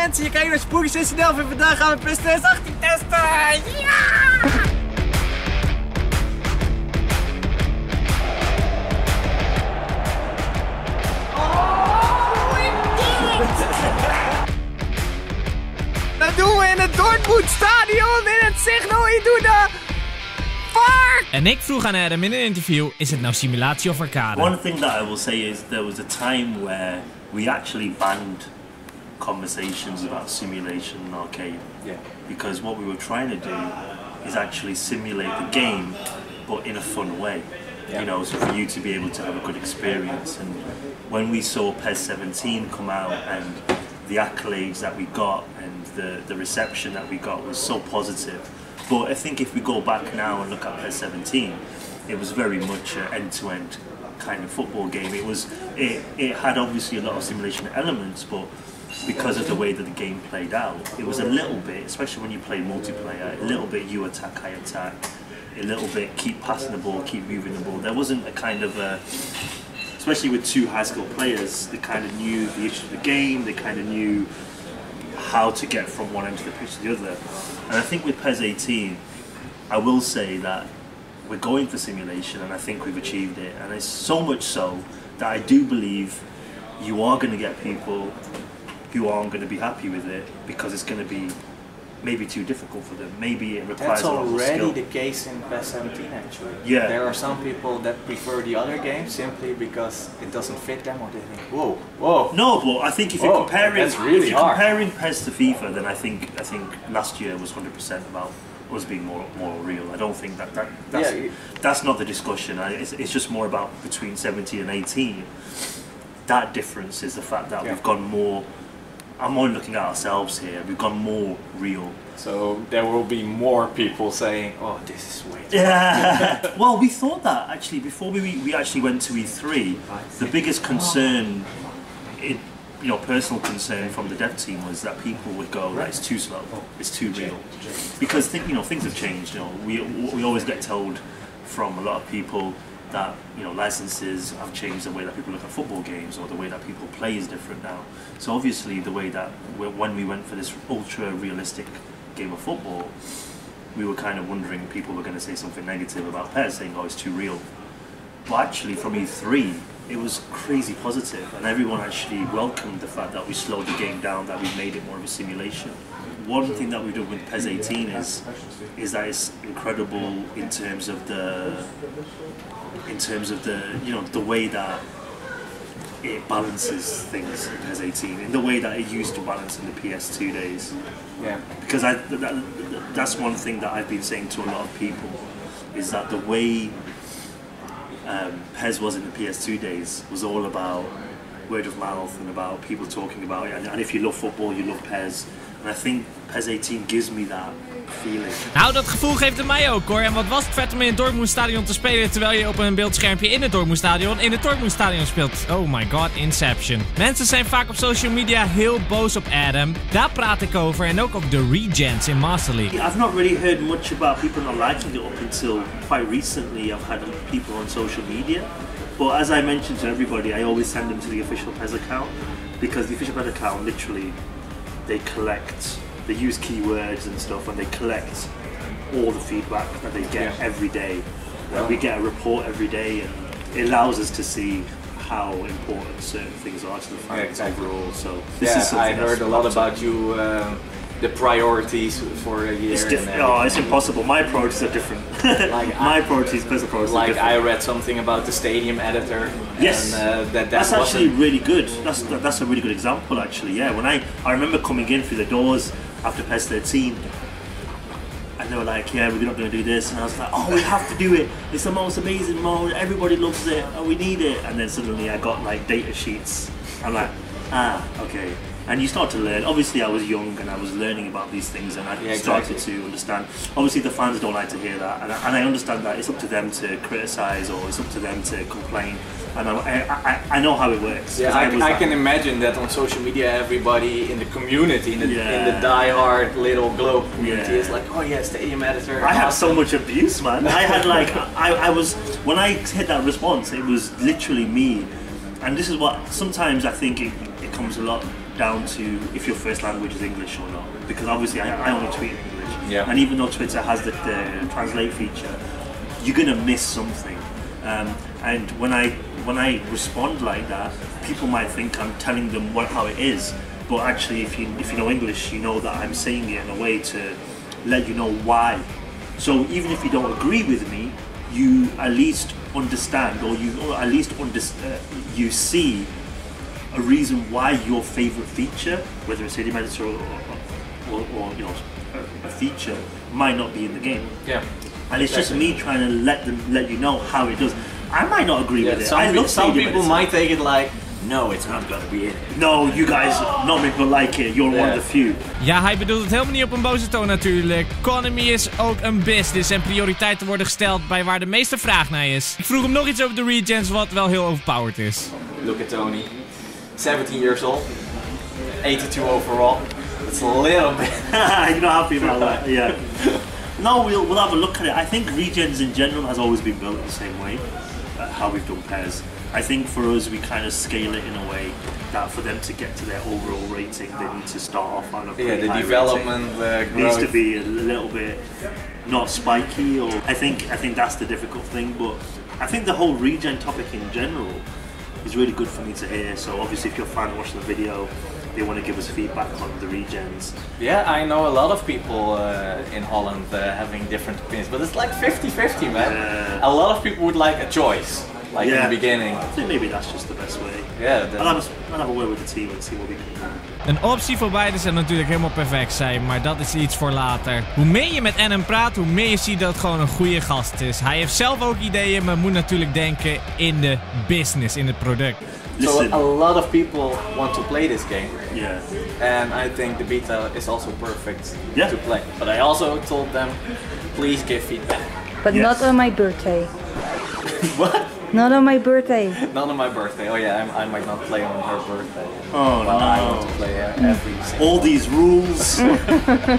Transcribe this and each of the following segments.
mensen, je kijkt naar Spooky1611 en vandaag gaan we PES2018 testen! Ja! Dat doen we in het Dortmund stadion in het Signal Iduna Park! En ik vroeg aan Adam in een interview, is het nou simulatie of arcade? One thing that I will say is there was a time where we actually banned conversations about simulation and arcade. Yeah. Because what we were trying to do is actually simulate the game, but in a fun way. Yeah. You know, so for you to be able to have a good experience. And when we saw PES17 come out and the accolades that we got and the reception that we got was so positive. But I think if we go back now and look at PES17, it was very much an end-to-end kind of football game. It had obviously a lot of simulation elements, but because of the way that the game played out, it was a little bit, especially when you play multiplayer, a little bit you attack, I attack, a little bit keep passing the ball, keep moving the ball. There wasn't a kind of a, especially with two high school players, they kind of knew the issue of the game, they kind of knew how to get from one end of the pitch to the other. And I think with PES18, I will say that we're going for simulation and I think we've achieved it. And it's so much so that I do believe you are going to get people who aren't going to be happy with it because it's going to be maybe too difficult for them. Maybe it requires That's a lot of skill. already the case in PES17 actually. Yeah. There are some people that prefer the other game simply because it doesn't fit them or they think, whoa, whoa. No, but I think if you're comparing, that's really hard. comparing PES to FIFA, then I think last year was 100% about us being more real. I don't think that's not the discussion. It's just more about between 17 and 18. That difference is the fact that we've gone more. I'm only looking at ourselves here. We've gone more real. So there will be more people saying, "Oh, this is way too Yeah. Well, we thought that actually before we actually went to E3. The biggest concern, personal concern from the dev team was that people would go, "That it's too slow. It's too real," because things have changed. We always get told from a lot of people that licenses have changed the way that people look at football games or the way that people play is different now. So obviously the way that when we went for this ultra realistic game of football, we were kind of wondering people were going to say something negative about PES, saying, "Oh, it's too real." But actually from E3 it was crazy positive and everyone actually welcomed the fact that we slowed the game down, that we made it more of a simulation. One thing that we've done with PES18 is that it's incredible in terms of the way that it balances things in PES18 in the way that it used to balance in the PS2 days. Yeah. Because that's one thing that I've been saying to a lot of people is that the way PES was in the PS2 days was all about word of mouth and about people talking about it. And if you love football, you love PES. And I think PES18 gives me that feeling. Nou, dat gevoel geeft het mij ook hoor. En wat was het vet om in het Dortmund stadion te spelen terwijl je op een beeldschermpje in het Dortmund stadion speelt. Oh my god, Inception. Mensen zijn vaak op social media heel boos op Adam. Daar praat ik over en ook op de regens in Master League. I've not really heard much about people not liking it up until quite recently. I've had people on social media. But as I mentioned to everybody, I always send them to the official PES account because the official PES account literally they use keywords and stuff and they collect all the feedback that they get every day. We get a report every day and it allows us to see how important certain things are to the fans overall. So this is something I heard a lot about you, the priorities for a year. It's impossible. My priorities are different. My priorities, personal priorities are different. I read something about the stadium editor. Yes, and, that's actually really good. That's a really good example actually. Yeah, when I remember coming in through the doors after PES13 and they were like, "Yeah, we're not going to do this," and I was like, "Oh, we have to do it. It's the most amazing mode. Everybody loves it. Oh, we need it." And then suddenly I got like data sheets. I'm like, okay. And you start to learn. Obviously I was young and I was learning about these things and I started to understand. Obviously the fans don't like to hear that and I understand that it's up to them to criticise or it's up to them to complain. And I know how it works. Yeah, I can imagine that on social media everybody in the community, in the die-hard little globe community is like, "Oh yeah, stadium editor." I had so much abuse, man. I had like, I was, when I hit that response, it was literally me. And this is what, sometimes I think it comes a lot down to if your first language is English or not. Because obviously I only tweet in English. Yeah. And even though Twitter has the translate feature, you're gonna miss something. And when I respond like that, people might think I'm telling them how it is. But actually, if you know English, you know that I'm saying it in a way to let you know why. So even if you don't agree with me, you at least understand, or at least you see a reason why your favorite feature, whether it's hidden editor or you know a feature, might not be in the game. Yeah. And it's just me trying to let you know how it does. I might not agree with it. Some people might take it like, no, it's not gonna be it. No, you guys, not many people like it. You're one of the few. Ja, hij bedoelt het helemaal niet op een boze toon natuurlijk. Economy is ook een business en prioriteiten worden gesteld bij waar de meeste vraag naar is. Ik vroeg hem nog iets over de regens wat wel heel overpowered is. Look at Tony, 17 years old, 82 overall. It's a little bit. You're not happy about that, yeah. No, we'll have a look at it. I think regens in general has always been built the same way, how we've done PES. I think for us, we kind of scale it in a way that for them to get to their overall rating, they need to start off on a pretty the high development rating. Needs to be a little bit not spiky, or I think that's the difficult thing. But I think the whole regen topic in general is really good for me to hear. So obviously, if you're a fan watching the video, they want to give us feedback on the regens. Yeah, I know a lot of people in Holland having different opinions, but it's like 50-50, man. A lot of people would like a choice. Like in the beginning. I think maybe that's just the best way. Yeah. I'll have a word with the team and see what we can do. Een optie voor beide zou natuurlijk helemaal perfect zijn, maar dat is iets voor later. Hoe meer je met NM praat, hoe meer je ziet dat het gewoon een goede gast is. Hij heeft zelf ook ideeën, maar moet natuurlijk denken in de business, in het product. So a lot of people want to play this game. Yeah. And I think the beta is also perfect to play. But I also told them, please give feedback. But not on my birthday. What? Not on my birthday. Not on my birthday. Oh yeah, I might not play on her birthday. Oh well, no. I want to play every single all these rules.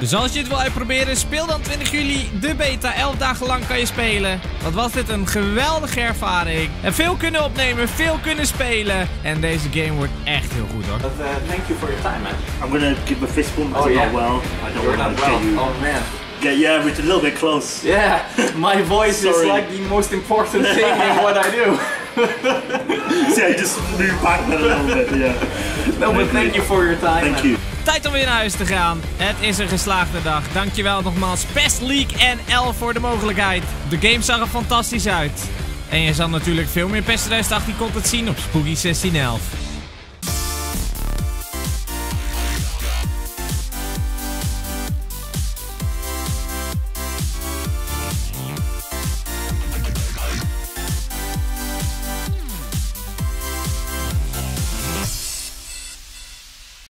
Dus als je het wil uitproberen, speel dan 20 juli de beta. 11 dagen lang kan je spelen. Wat was dit een geweldige ervaring. En veel kunnen opnemen, veel kunnen spelen. En deze game wordt echt heel goed hoor. But thank you for your time, man. I'm gonna give a fist bump because I'm not well. I don't want to get you. Oh man. Yeah, we're a little bit close. Yeah, my voice is like the most important thing in what I do. So I just move back a little bit, yeah. No, but thank you for your time. Thank you. Tijd om weer naar huis te gaan. Het is een geslaagde dag. Dankjewel nogmaals PES League en L voor de mogelijkheid. De game zag er fantastisch uit. En je zal natuurlijk veel meer PES 2018 content zien op Spooky1611.